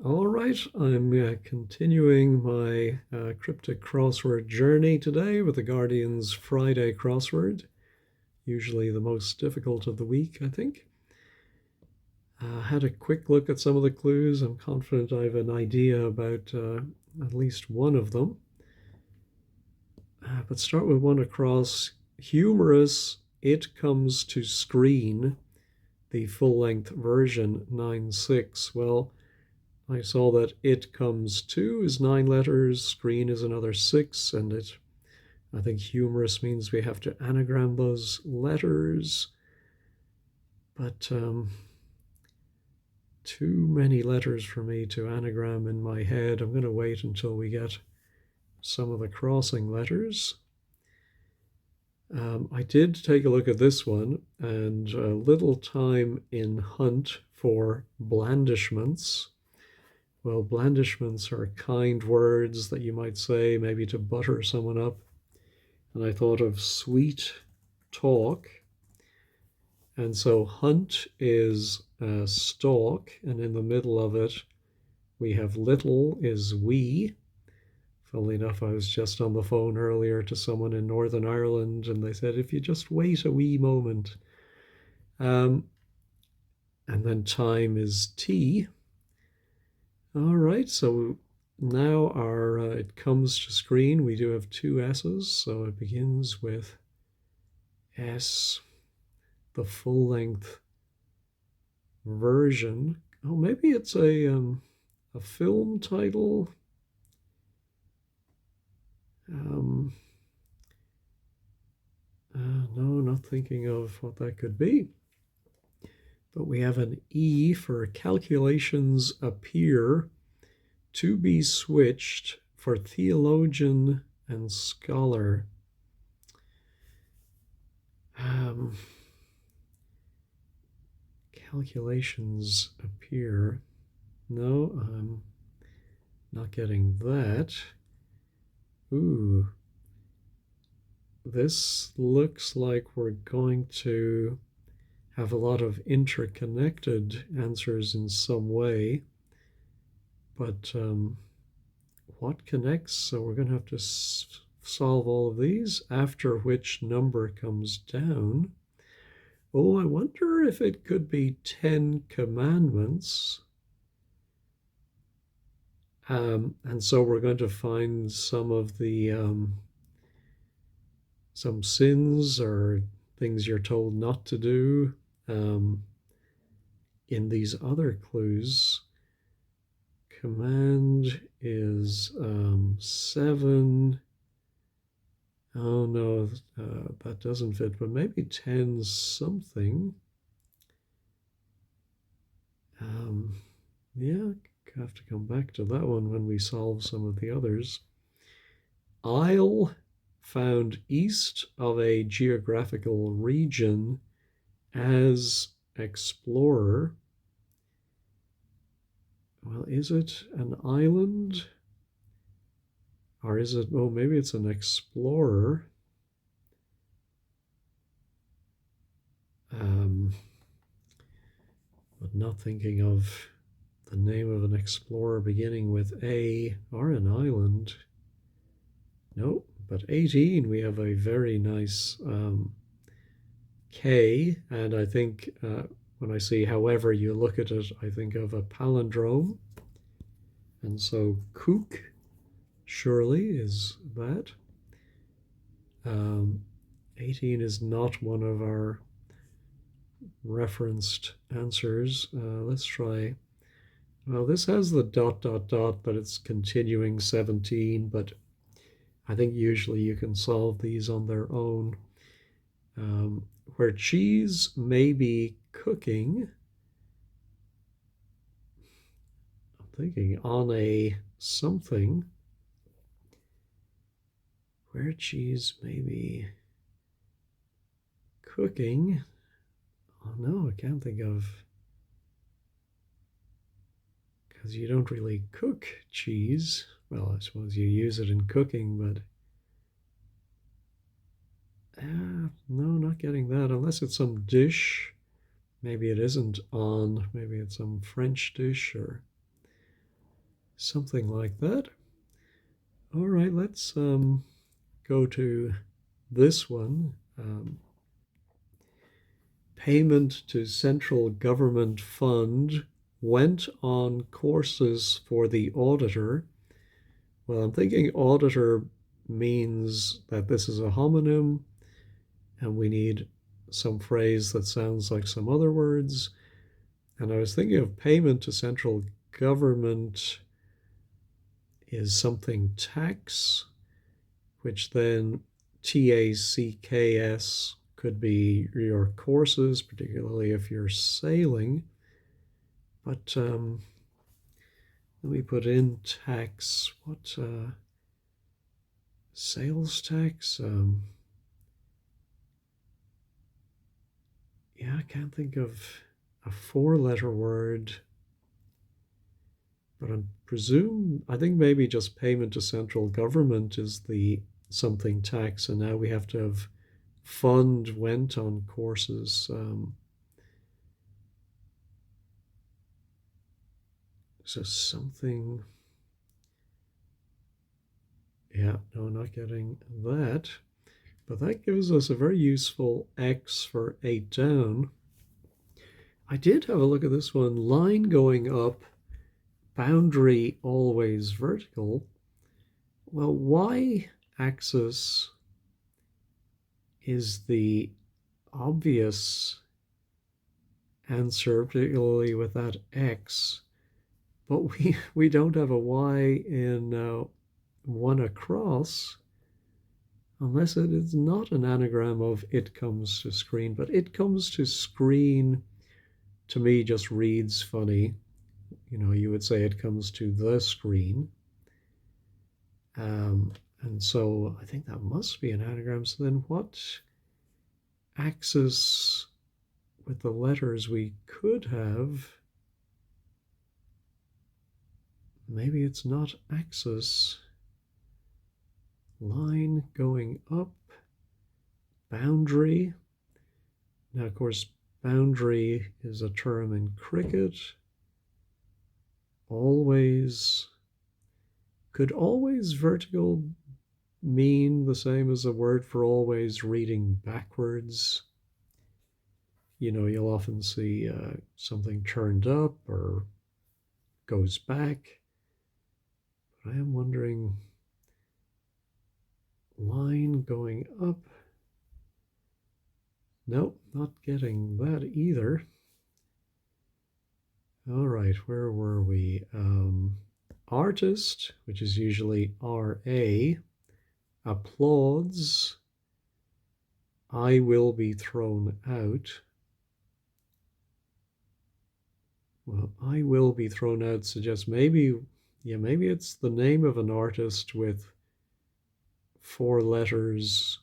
All right, I'm continuing my Cryptic Crossword journey today with the Guardian's Friday crossword, usually the most difficult of the week, I think. Had a quick look at some of the clues. I'm confident I have an idea about at least one of them. But start with one across. Humorous, it comes to screen, the full-length version 9/6. Well, I saw that it comes to is 9 letters, screen is another 6, and I think humorous means we have to anagram those letters, but too many letters for me to anagram in my head. I'm going to wait until we get some of the crossing letters. I did take a look at this one, and a little time in hunt for blandishments. Well, blandishments are kind words that you might say maybe to butter someone up. And I thought of sweet talk. And so hunt is stalk, and in the middle of it, we have little is wee. Funnily enough, I was just on the phone earlier to someone in Northern Ireland, and they said, if you just wait a wee moment. And then time is tea. All right, so now our it comes to screen. We do have two S's, so it begins with S, the full-length version. Oh, maybe it's a film title. No, not thinking of what that could be. But we have an E for calculations appear to be switched for theologian and scholar. Calculations appear. No, I'm not getting that. Ooh. This looks like we're going to have a lot of interconnected answers in some way. But what connects? So we're going to have to solve all of these, after which number comes down. Oh, I wonder if it could be 10 commandments. And so we're going to find some of the some sins or things you're told not to do in these other clues. Command is 7. Oh no, that doesn't fit, but maybe 10 something. Yeah, have to come back to that one when we solve some of the others. Isle, found east of a geographical region as explorer. Well, is it an island? Or is it, oh, maybe it's an explorer. But not thinking of the name of an explorer beginning with A or an island. Nope, but 18, we have a very nice K, and I think when I see however you look at it, I think of a palindrome. And so kook surely is that. 18 is not one of our referenced answers. Let's try. Well, this has the dot, dot, dot, but it's continuing 17, but I think usually you can solve these on their own. Where cheese may be cooking, I'm thinking on a something, where cheese may be cooking. Oh no, I can't think of, because you don't really cook cheese. Well, I suppose you use it in cooking, but no, not getting that, unless it's some dish. Maybe it isn't on, maybe it's some French dish or something like that. All right, let's go to this one. Payment to central government fund went on courses for the auditor. Well, I'm thinking auditor means that this is a homonym and we need some phrase that sounds like some other words. And I was thinking of payment to central government is something tax, which then TACKS could be your courses, particularly if you're sailing. But let me put in tax. What sales tax? Yeah, I can't think of a four-letter word, but I think maybe just payment to central government is the something tax, and now we have to have fund went on courses. So something, yeah, no, not getting that. But that gives us a very useful X for 8 down. I did have a look at this one. Line going up, boundary always vertical. Well, y-axis is the obvious answer, particularly with that X. But we don't have a Y in one across, unless it is not an anagram of it comes to screen. But it comes to screen, to me, just reads funny. You know, you would say it comes to the screen. And so I think that must be an anagram. So then what axis with the letters we could have? Maybe it's not axis. Line going up, boundary. Now, of course, boundary is a term in cricket. Always. Could always vertical mean the same as a word for always reading backwards? You know, you'll often see something turned up or goes back. But I am wondering, line going up. Nope, not getting that either. All right, where were we? Artist, which is usually RA, applauds, I will be thrown out. Well, I will be thrown out suggests maybe it's the name of an artist with 4 letters,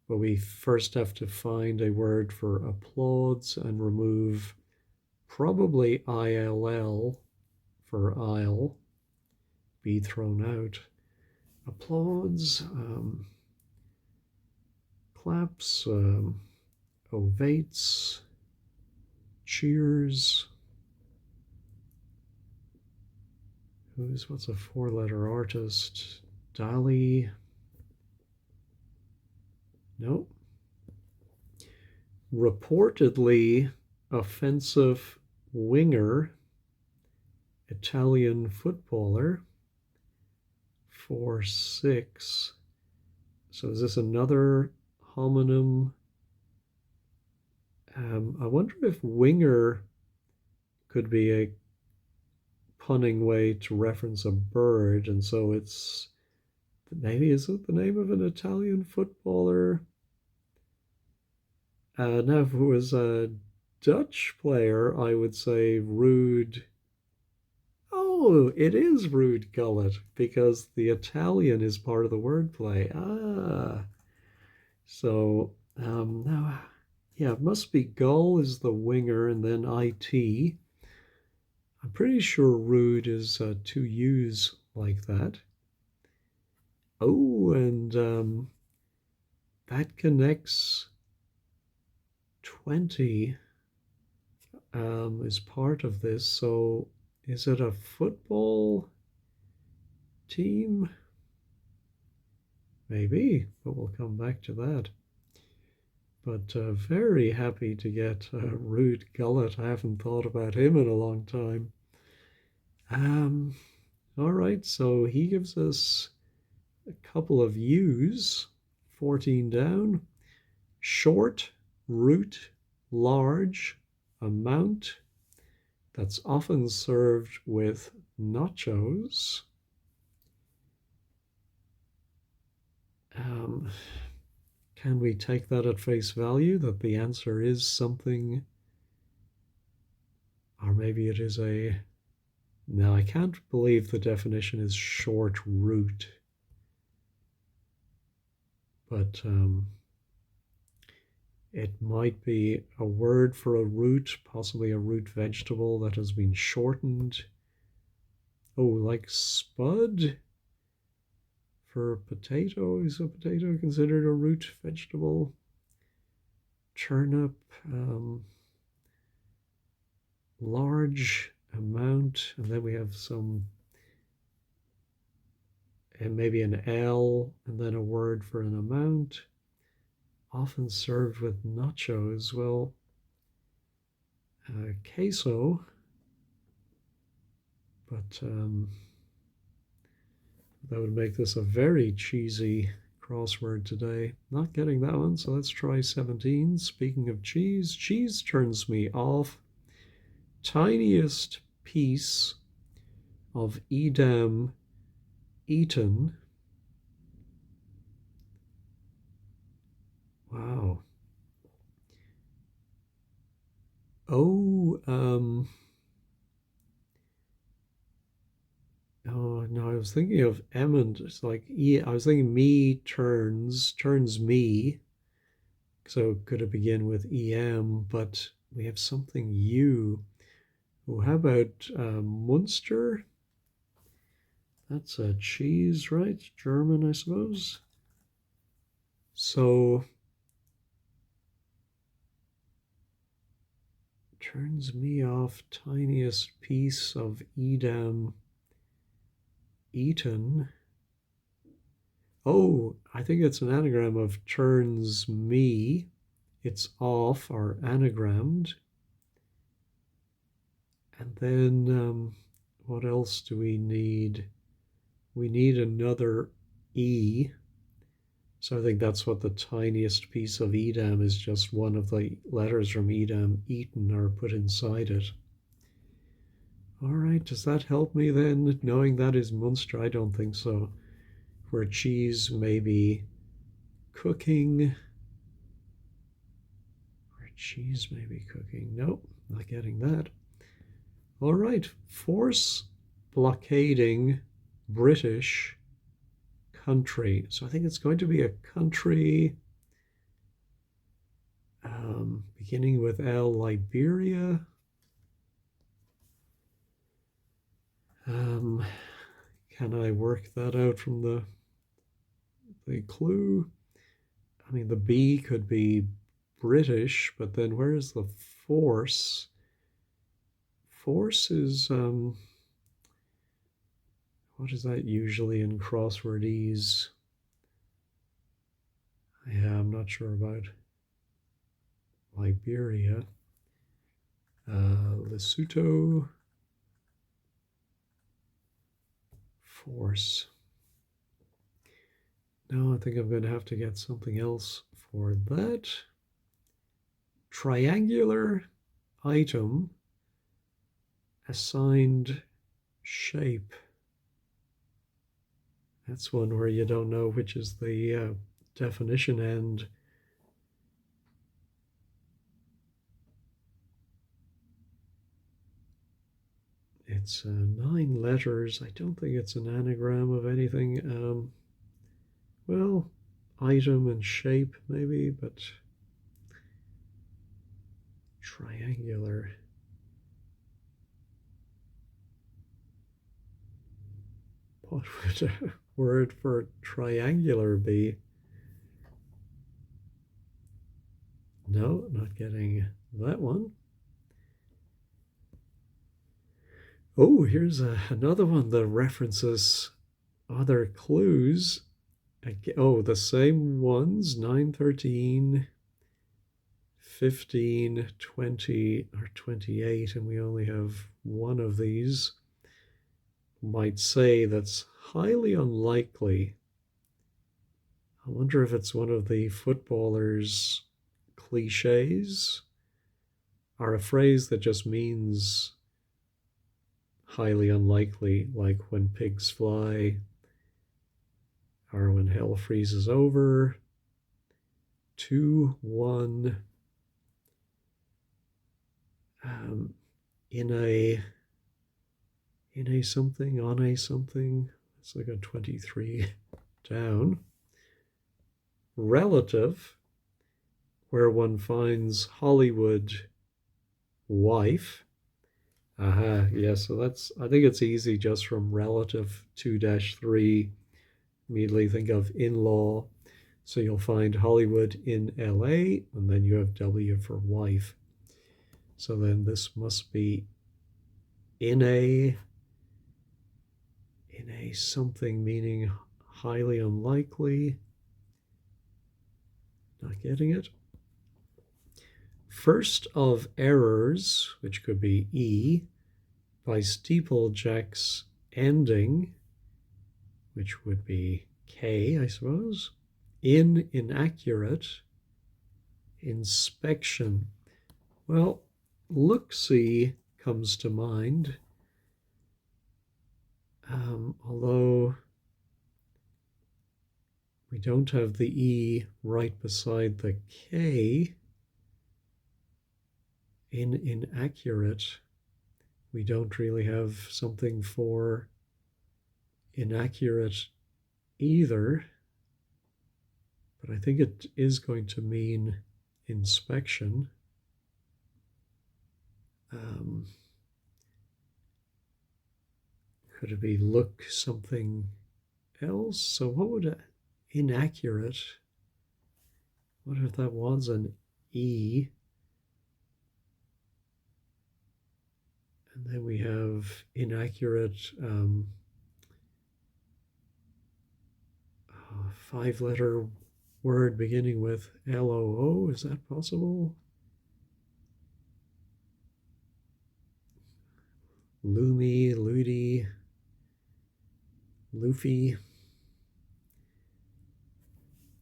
but we first have to find a word for applauds and remove probably ILL for I'll be thrown out. Applauds, claps, ovates, cheers. What's a 4-letter artist? Dali. Nope. Reportedly offensive winger, Italian footballer. 4-6. So is this another homonym? I wonder if winger could be a punning way to reference a bird, and so it's maybe, is it the name of an Italian footballer? Now, if it was a Dutch player, I would say Ruud. Oh, it is Ruud Gullit, because the Italian is part of the wordplay. So now, yeah, it must be Gull is the winger, and then IT. I'm pretty sure Ruud is 2 U's like that. Oh, and that connects 20 is part of this. So is it a football? team? Maybe, but we'll come back to that. But very happy to get Rude Gullet. I haven't thought about him in a long time. All right, so he gives us a couple of U's, 14 down. Short, root, large, amount. That's often served with nachos. Can we take that at face value, that the answer is something, or maybe it is a, no, I can't believe the definition is short root. But it might be a word for a root, possibly a root vegetable that has been shortened. Oh, like spud for potato. Is a potato considered a root vegetable? Turnip, large amount, and then we have some, and maybe an L, and then a word for an amount. Often served with nachos. Well, queso, but that would make this a very cheesy crossword today. Not getting that one, so let's try 17. Speaking of cheese, cheese turns me off. Tiniest piece of Edam eaten. Wow. Oh, oh no, I was thinking of Emmond. It's like I was thinking me turns me. So could it begin with em? But we have something u. Oh, how about Munster? That's a cheese, right? German, I suppose. So turns me off. Tiniest piece of Edam eaten. Oh, I think it's an anagram of turns me. It's off or anagrammed. And then what else do we need? We need another E. So I think that's what the tiniest piece of Edam is, just one of the letters from Edam eaten or put inside it. All right, does that help me then, knowing that is Munster? I don't think so. Where cheese may be cooking. Where cheese may be cooking. Nope, not getting that. All right, force blockading British country. So I think it's going to be a country beginning with L, Liberia. Can I work that out from the clue? I mean, the B could be British, but then where's the force? Force is, what is that usually in crosswordese? Yeah, I'm not sure about Liberia. Lesotho. Force. No, I think I'm going to have to get something else for that. Triangular item assigned shape. That's one where you don't know which is the definition and it's 9 letters. I don't think it's an anagram of anything. Well, item and shape maybe, but triangular. What would a word for triangular be? No, not getting that one. Oh, here's another one that references other clues. Oh, the same ones, 9, 13, 15, 20, or 28, and we only have one of these. Might say that's highly unlikely. I wonder if it's one of the footballers' cliches, or a phrase that just means highly unlikely, like when pigs fly, or when hell freezes over. 2, 1, in a something, on a something. It's like a 23 down. Relative, where one finds Hollywood wife. Aha, yeah, so that's, I think it's easy just from relative 2-3, immediately think of in-law. So you'll find Hollywood in LA, and then you have W for wife. So then this must be in a something, meaning highly unlikely. Not getting it. First of errors, which could be E, by steeplejack's ending, which would be K, I suppose. Inaccurate. Inspection. Well, look-see comes to mind, although we don't have the E right beside the K. In inaccurate, we don't really have something for inaccurate either, but I think it is going to mean inspection. Could it be look something else? So what would inaccurate, what if that was an E? And then we have inaccurate, 5-letter word beginning with LOO. Is that possible? Loomy, Ludi, Luffy.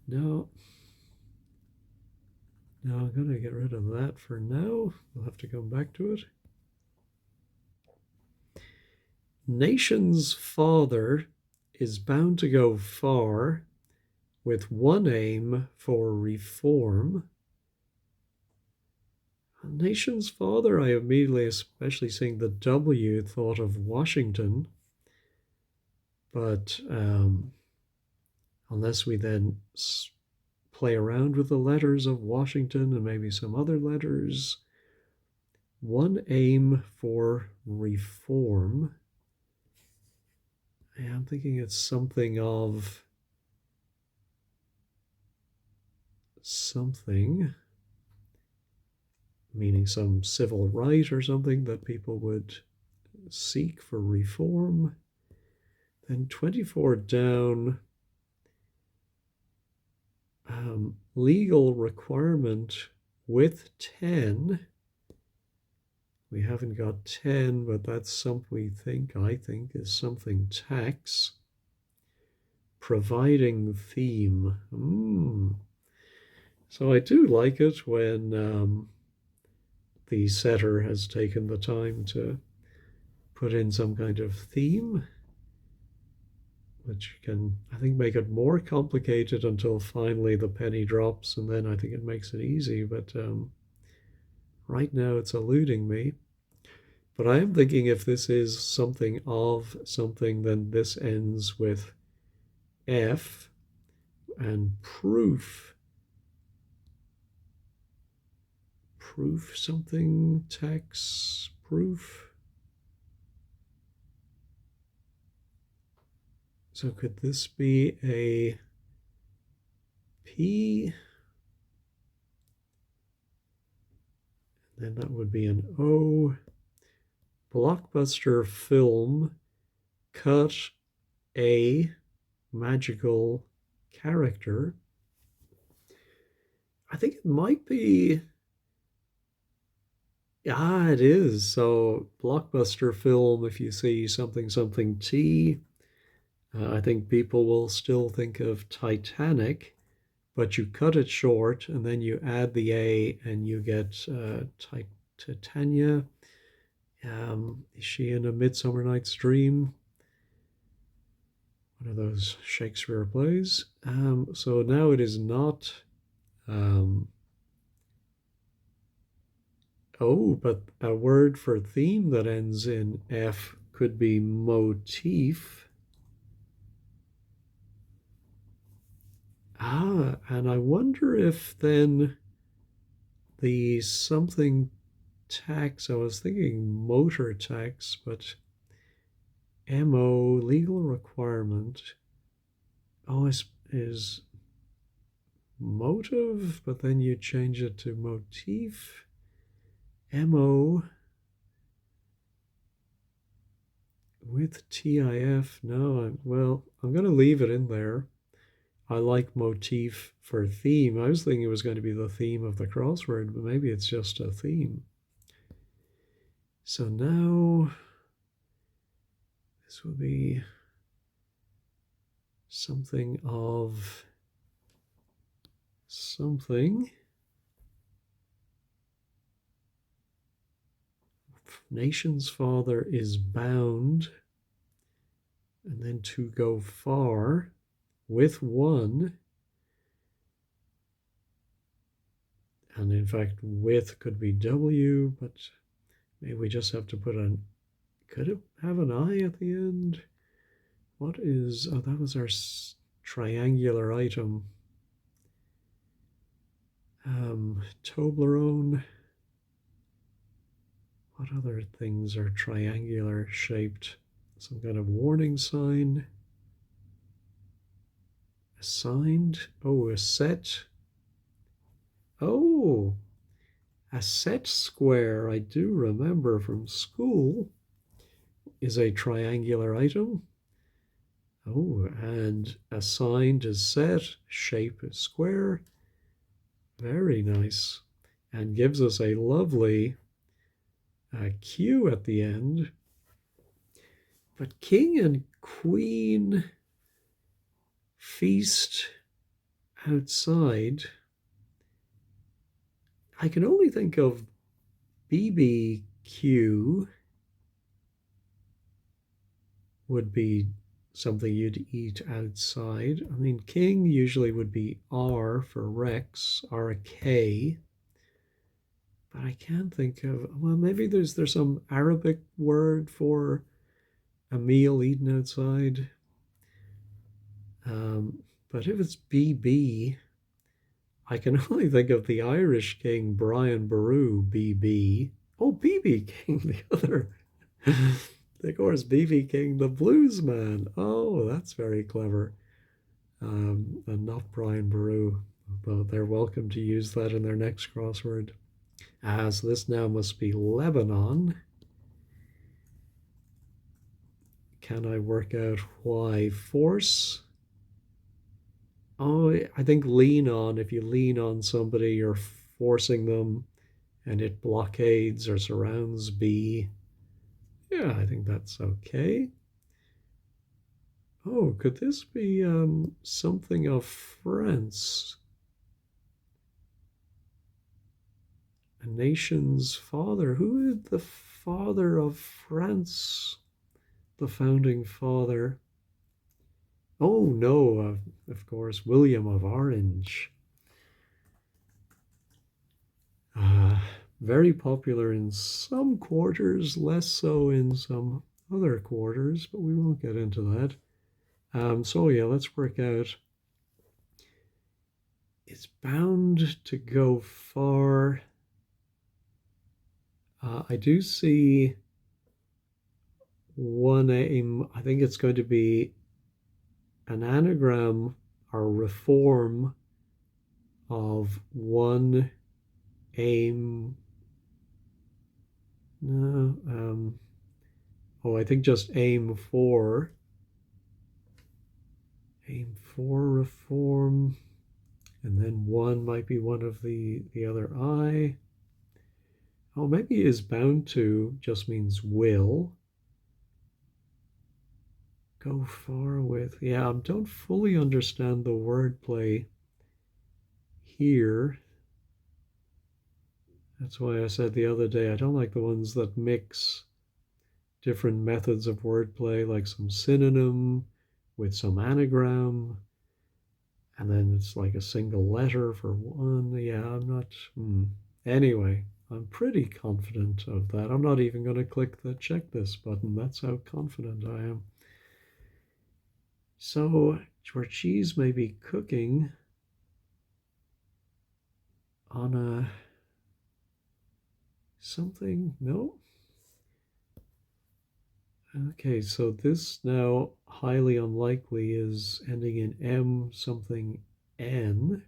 No. No, I'm going to get rid of that for now. We'll have to come back to it. Nation's father is bound to go far with one aim for reform. Nation's father, I immediately, especially seeing the W, thought of Washington. But unless we then play around with the letters of Washington and maybe some other letters, one aim for reform. I'm thinking it's something of something, meaning some civil right or something that people would seek for reform. Then 24 down, legal requirement with 10. We haven't got 10, but that's something I think is something tax. Providing theme. So I do like it when the setter has taken the time to put in some kind of theme, which can, I think, make it more complicated until finally the penny drops, and then I think it makes it easy. But right now it's eluding me. But I am thinking if this is something of something, then this ends with F, and proof something, tax, proof. So could this be a P? Then that would be an O. Blockbuster film cut a magical character. I think it might be. Ah, it is. So, blockbuster film, if you see something, something T, I think people will still think of Titanic, but you cut it short and then you add the A and you get Titania. Is she in A Midsummer Night's Dream? One of those Shakespeare plays. So now it is not. Um, oh, but a word for theme that ends in F could be motif. Ah, and I wonder if then the something tax, I was thinking motor tax, but MO, legal requirement. Oh, is motive, but then you change it to motif. MO with TIF. No, I'm going to leave it in there. I like motif for theme. I was thinking it was going to be the theme of the crossword, but maybe it's just a theme. So now this will be something of something. Nation's father is bound, and then to go far with one. And in fact, with could be W, but maybe we just have to put an, could it have an I at the end? What is, oh, that was our triangular item. Toblerone. What other things are triangular shaped? Some kind of warning sign. Assigned. Oh, a set. Oh, a set square, I do remember from school, is a triangular item. Oh, and assigned is set, shape is square. Very nice. And gives us a lovely Q at the end. But king and queen feast outside. I can only think of BBQ would be something you'd eat outside. I mean, king usually would be R for Rex, RK. But I can't think of, well, maybe there's some Arabic word for a meal eaten outside. But if it's BB, I can only think of the Irish king, Brian Boru, BB. Oh, BB King, the other. Of course, BB King, the blues man. Oh, that's very clever. And not Brian Boru, though they're welcome to use that in their next crossword. So this now must be Lebanon. Can I work out why? Force. Oh, I think lean on. If you lean on somebody, you're forcing them and it blockades or surrounds B. Yeah, I think that's okay. Oh, could this be something of France? A nation's father. Who is the father of France? The founding father. Oh, no, of course, William of Orange. Uh, very popular in some quarters, less so in some other quarters, but we won't get into that. So yeah, let's work out. It's bound to go far. I do see one aim. I think it's going to be an anagram or reform of one aim. No, oh, I think just aim for. Aim for reform. And then one might be one of the other I. Oh, maybe is bound to just means will. Go far with. Yeah, I don't fully understand the wordplay here. That's why I said the other day I don't like the ones that mix different methods of wordplay, like some synonym with some anagram, and then it's like a single letter for one. Yeah, I'm not. Anyway, I'm pretty confident of that. I'm not even going to click the check this button. That's how confident I am. So, your cheese may be cooking on a something. No. Okay, so this now highly unlikely is ending in M something N.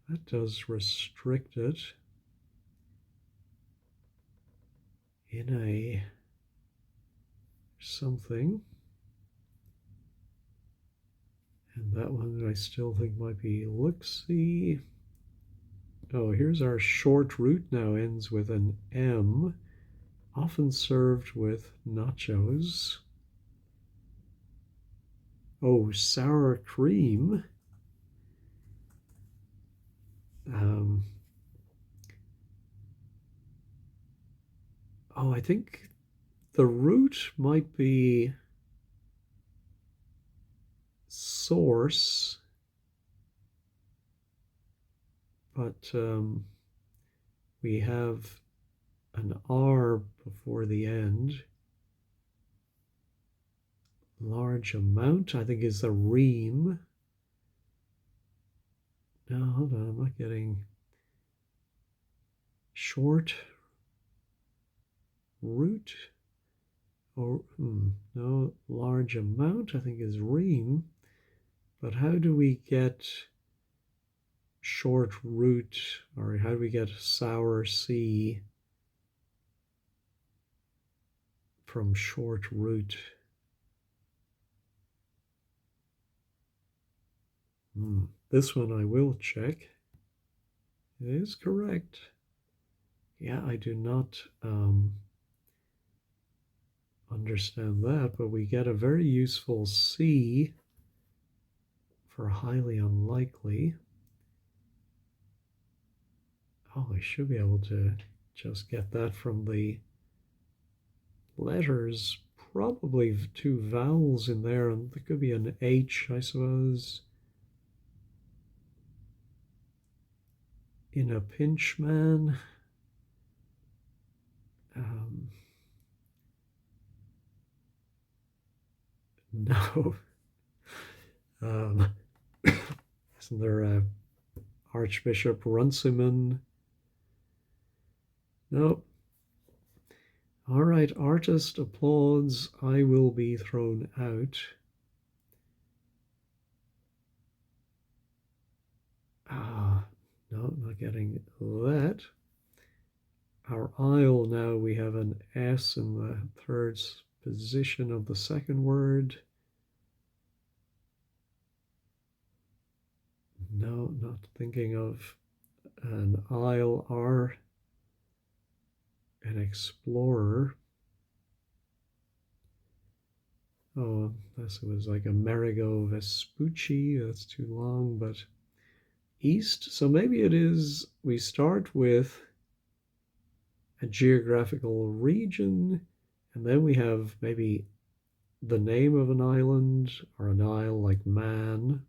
That does restrict it in a something. And that one I still think might be look-see. Oh, here's our short root now ends with an M, often served with nachos. Oh, sour cream. Um, oh, I think the root might be source, but we have an R before the end. Large amount, I think, is the ream. No, hold on, I'm not getting short root. Or, no, large amount, I think, is ream. But how do we get short root, or how do we get sour C from short root? This one I will check. It is correct. Yeah, I do not understand that, but we get a very useful C for highly unlikely. Oh, I should be able to just get that from the letters. Probably two vowels in there, and there could be an H, I suppose. In a pinch, man. No. Isn't there a Archbishop Runciman? Nope. All right, artist applauds. I will be thrown out. No, not getting that. Our isle now, we have an S in the third position of the second word. No, not thinking of an isle. R, an explorer. Oh, this was like Amerigo Vespucci. That's too long, but east. So maybe it is, we start with a geographical region, and then we have maybe the name of an island or an isle like Man.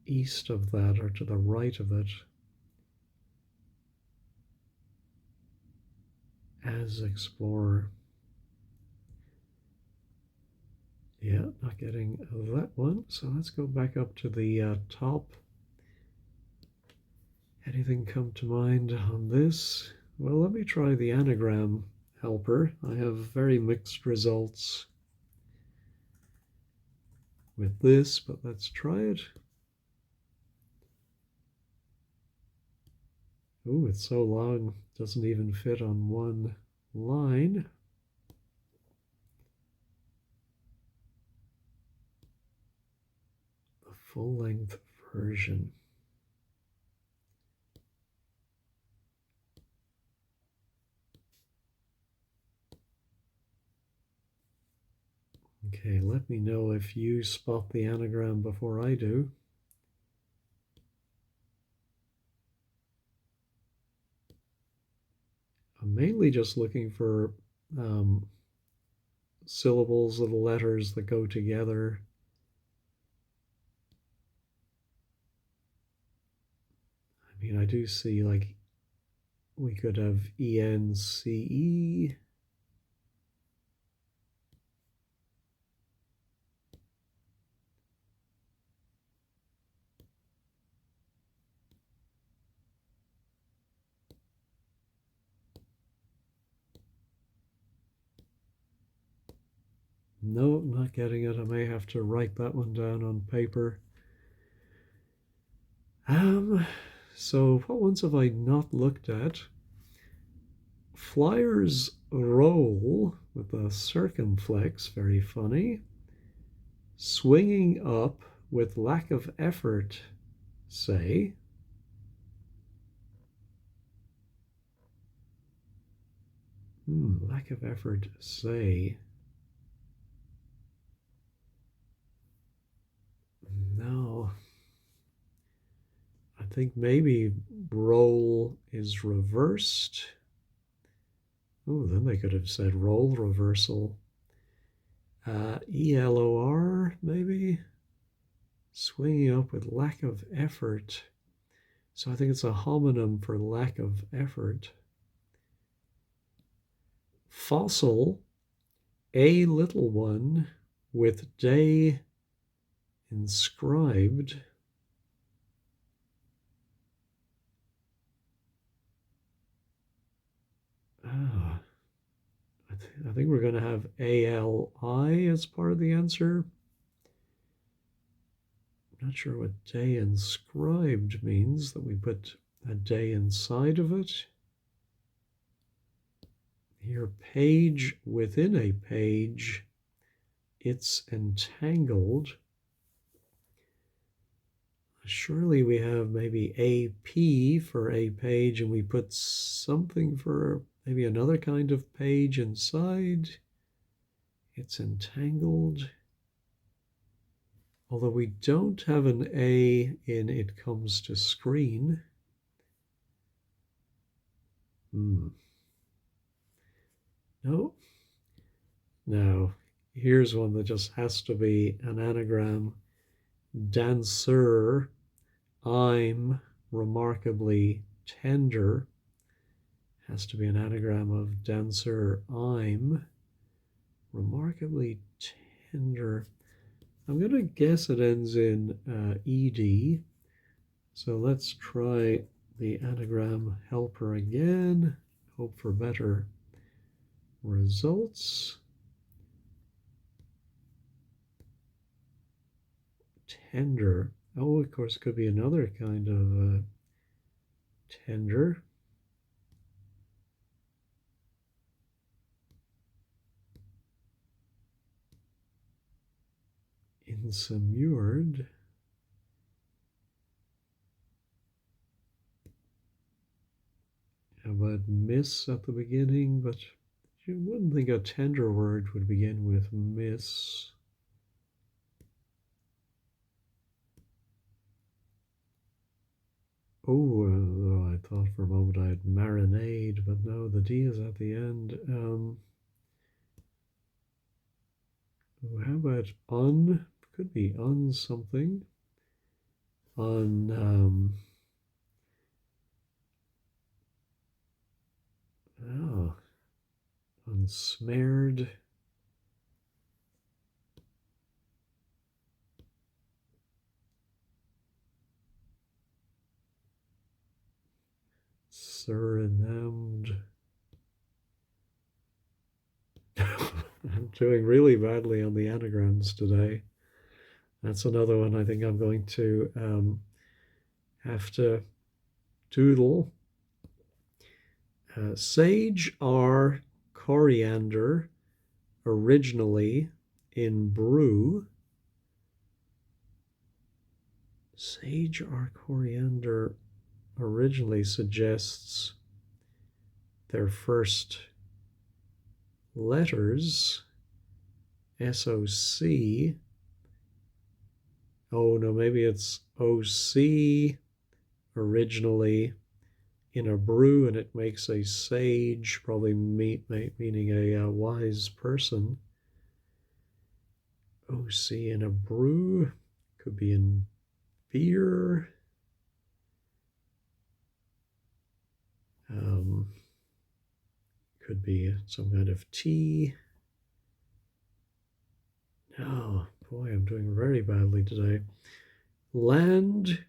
East of that or to the right of it as explorer. Yeah, not getting that one. So let's go back up to the top. Anything come to mind on this? Well, let me try the anagram helper. I have very mixed results with this, but let's try it. Oh, it's so long, doesn't even fit on one line. full-length version. Okay, let me know if you spot the anagram before I do. I'm mainly just looking for syllables of the letters that go together. I mean, I do see like we could have ENCE. No, not getting it. I may have to write that one down on paper. So what ones have I not looked at? Flyers roll with a circumflex, very funny. Swinging up with lack of effort, say. Lack of effort, say. No. I think maybe roll is reversed. Oh, then they could have said role reversal. ELOR, maybe? Swinging up with lack of effort. So I think it's a homonym for lack of effort. Fossil, a little one with day inscribed. I think we're going to have ALI as part of the answer. I'm not sure what day inscribed means, that we put a day inside of it. Here, page within a page, it's entangled. Surely we have maybe AP for a page, and we put something for maybe another kind of page inside. It's entangled. Although we don't have an A in it comes to screen. No. Now, here's one that just has to be an anagram. Dancer, I'm remarkably tender. Has to be an anagram of dancer, I'm remarkably tender. I'm going to guess it ends in ED. So let's try the anagram helper again. Hope for better results. Tender. Oh, of course, could be another kind of tender. Insimured. How about miss at the beginning? But you wouldn't think a tender word would begin with miss. Oh, I thought for a moment I had marinade, but no, the D is at the end. How about un? Could be un something. On unsnared. Surinamed. I'm doing really badly on the anagrams today. That's another one I think I'm going to have to doodle. Sage are coriander originally in brew. Sage or coriander originally suggests their first letters, SOC. Oh no, maybe it's OC originally in a brew, and it makes a sage, probably meaning a wise person. OC in a brew, could be in beer. Could be some kind of tea. Oh, boy, I'm doing very badly today. Land,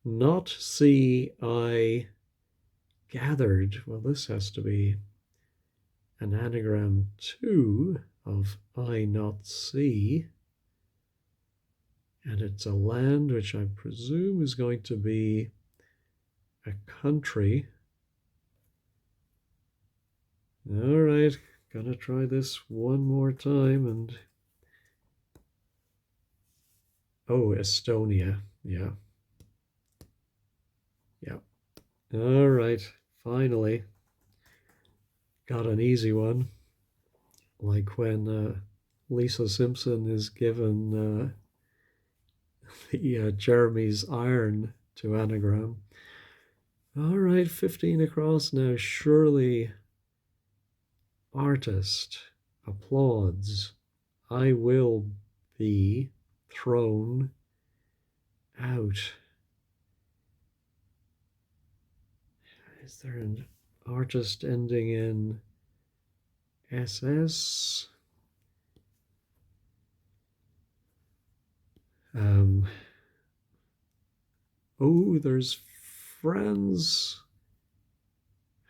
not sea, I gathered. Well, this has to be an anagram too of I not see. And it's a land which I presume is going to be a country. All right, gonna try this one more time. And oh, Estonia. Yeah. All right, finally got an easy one. Like when Lisa Simpson is given the Jeremy's iron to anagram. All right, 15 across now. Surely artist applauds. I will be thrown out. Is there an artist ending in SS? Oh, there's Franz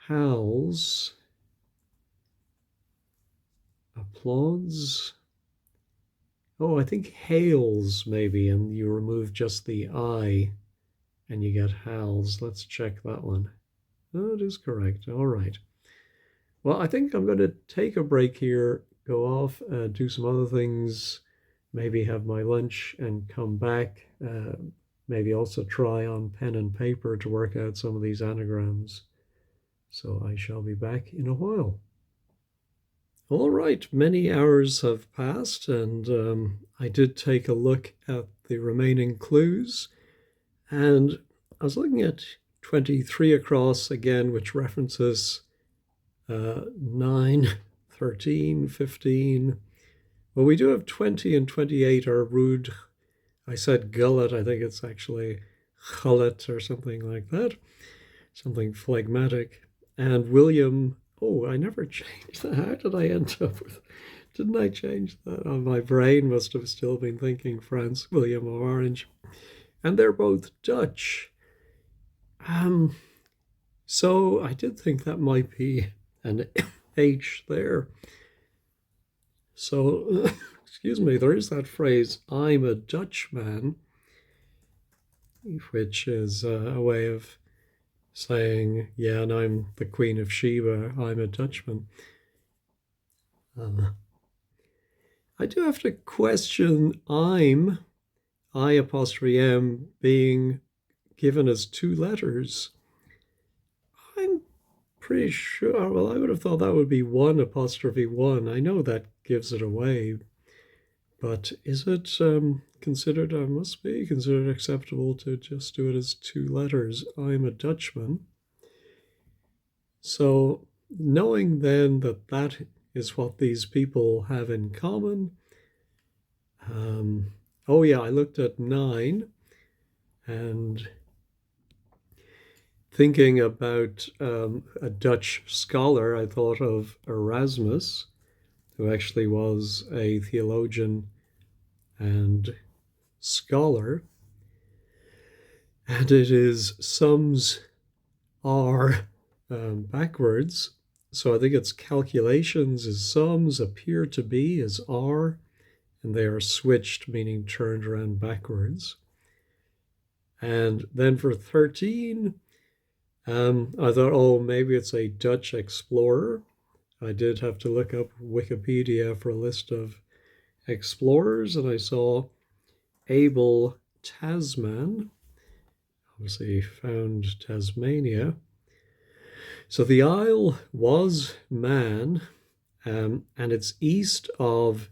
Hals. Applauds. Oh, I think Hales maybe, and you remove just the I and you get Hals. Let's check that one. Oh, it is correct. All right. Well, I think I'm going to take a break here, go off, do some other things, maybe have my lunch and come back. Maybe also try on pen and paper to work out some of these anagrams. So I shall be back in a while. All right, many hours have passed, and I did take a look at the remaining clues. And I was looking at 23 across again, which references 9, 13, 15. Well, we do have 20 and 28 are rude. I said gullet. I think it's actually gullet or something like that. Something phlegmatic. And William, oh, I never changed that. How did I end up with, didn't I change that? Oh, my brain must have still been thinking France, William of Orange. And they're both Dutch. So I did think that might be an H there. So, excuse me, there is that phrase, I'm a Dutchman, which is a way of saying, yeah, and I'm the Queen of Sheba, I'm a Dutchman. I do have to question I apostrophe M, being given as two letters. I'm pretty sure, well, I would have thought that would be 1 apostrophe 1. I know that gives it away, but is it considered, must be considered acceptable to just do it as 2 letters? I'm a Dutchman. So knowing then that that is what these people have in common. Oh yeah, I looked at 9 and thinking about a Dutch scholar, I thought of Erasmus, who actually was a theologian and scholar. And it is sums are backwards. So I think it's calculations is sums, appear to be is are, and they are switched, meaning turned around backwards. And then for 13, I thought, oh, maybe it's a Dutch explorer. I did have to look up Wikipedia for a list of explorers, and I saw Abel Tasman. Obviously found Tasmania. So the isle was Man, and it's east of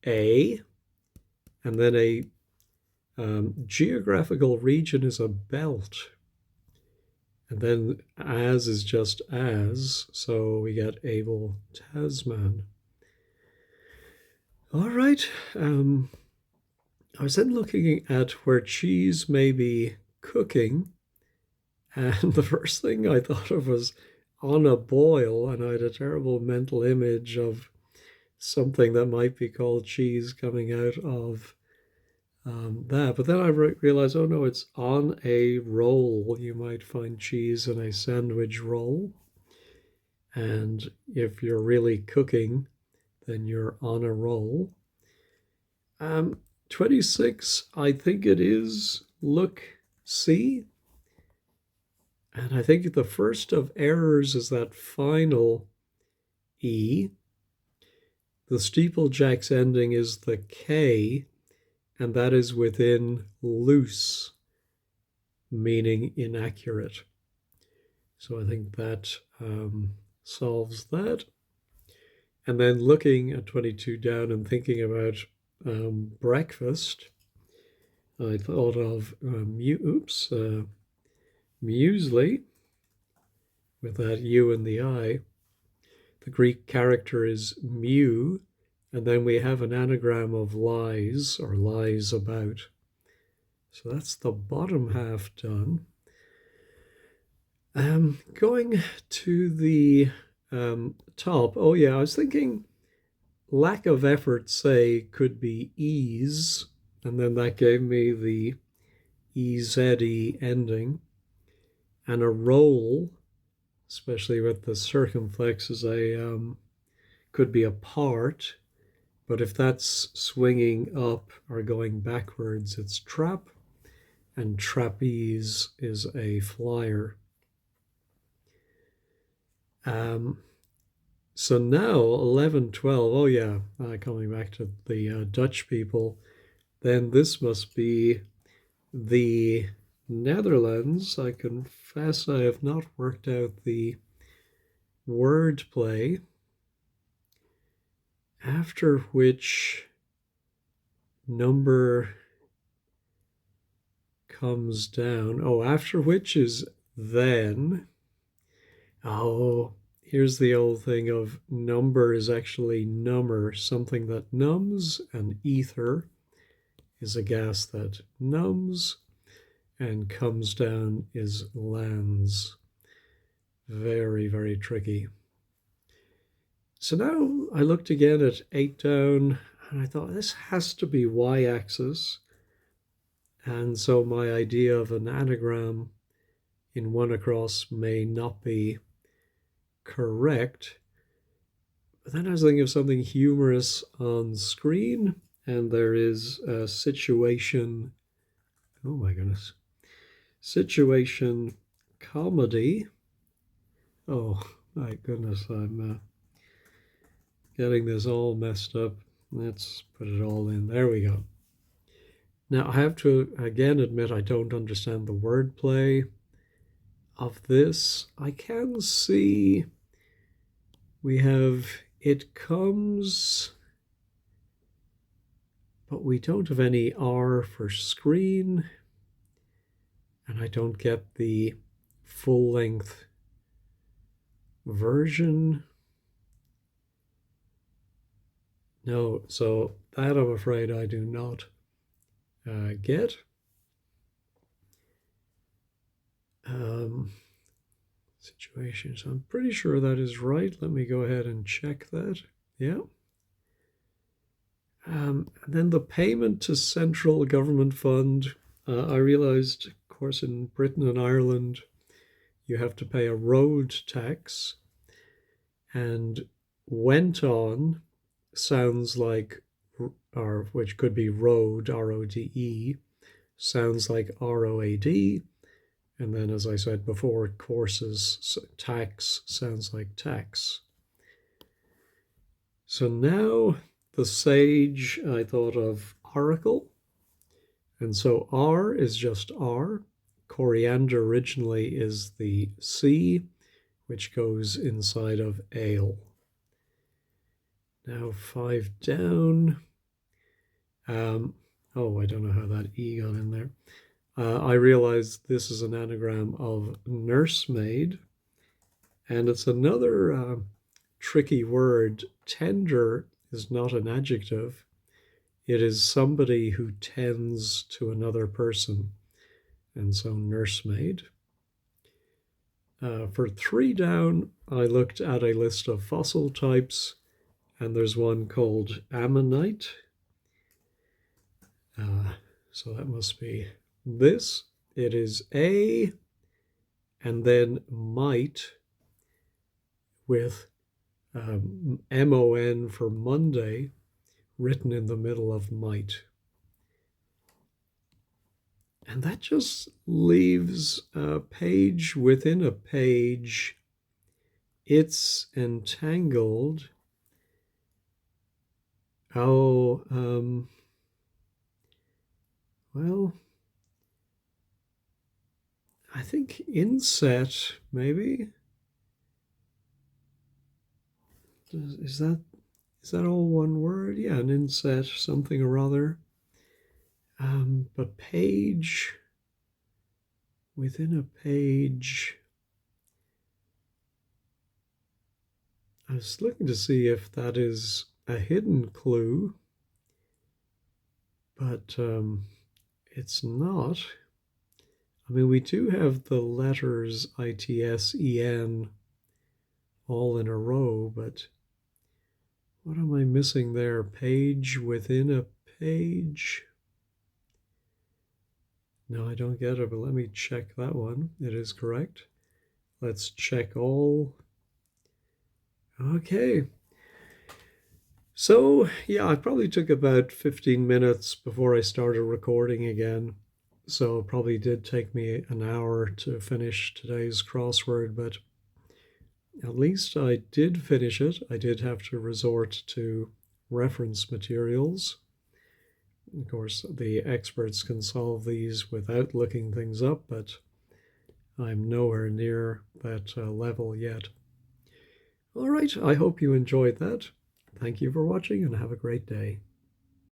A, and then a geographical region is a belt. And then as is just as, so we get Abel Tasman. All right. I was then looking at where cheese may be cooking, and the first thing I thought of was on a boil, and I had a terrible mental image of something that might be called cheese coming out of that. But then I realized, oh no, it's on a roll. You might find cheese in a sandwich roll. And if you're really cooking, then you're on a roll. 26, I think it is look, see. And I think the first of errors is that final E. The steeplejack's ending is the K, and that is within loose, meaning inaccurate. So I think that solves that. And then looking at 22 down and thinking about breakfast, I thought of muesli with that U in the I. The Greek character is mu, and then we have an anagram of lies or lies about. So that's the bottom half done. Going to the top. Oh yeah, I was thinking lack of effort, say, could be ease, and then that gave me the EZE ending. And a roll, especially with the circumflex, is could be a part, but if that's swinging up or going backwards, it's trap, and trapeze is a flyer. So now 11, 12, oh yeah, coming back to the Dutch people, then this must be the Netherlands. I confess I have not worked out the wordplay, after which number comes down. Oh, after which is then. Oh, here's the old thing of number is actually number, something that numbs, and ether is a gas that numbs, and comes down is lands. Very, very tricky. So now I looked again at 8 down, and I thought this has to be y-axis. And so my idea of an anagram in 1 across may not be correct. But then I was thinking of something humorous on screen, and there is a situation, oh my goodness, situation comedy. Oh my goodness, I'm getting this all messed up. Let's put it all in. There we go. Now I have to again admit I don't understand the wordplay of this. I can see we have it comes, but we don't have any R for screen, and I don't get the full length version. No, so that I'm afraid I do not get. Situations, I'm pretty sure that is right. Let me go ahead and check that. Yeah. And then the payment to central government fund. I realized, of course, in Britain and Ireland, you have to pay a road tax, and went on sounds like, or which could be road, R-O-D-E, sounds like R-O-A-D. And then, as I said before, courses, tax sounds like tax. So now the sage, I thought of oracle, And so R is just R. Coriander originally is the C, which goes inside of ale. Now 5 down. Oh, I don't know how that E got in there. I realize this is an anagram of nursemaid, and it's another tricky word. Tender is not an adjective. It is somebody who tends to another person, and so nursemaid. For 3 down, I looked at a list of fossil types, and there's one called ammonite. So that must be this. It is A and then mite with MON for Monday written in the middle of mite. And that just leaves a page within a page. It's entangled. Oh, well, I think inset, maybe. Is that all one word? Yeah, an inset, something or other. But page within a page. I was looking to see if that is a hidden clue, but it's not. I mean, we do have the letters ITSEN all in a row, but what am I missing there? Page within a page? No, I don't get it, but let me check that one. It is correct. Let's check all. Okay. So, yeah, it probably took about 15 minutes before I started recording again. So it probably did take me an hour to finish today's crossword, but at least I did finish it. I did have to resort to reference materials. Of course, the experts can solve these without looking things up, but I'm nowhere near that level yet. All right, I hope you enjoyed that. Thank you for watching and have a great day.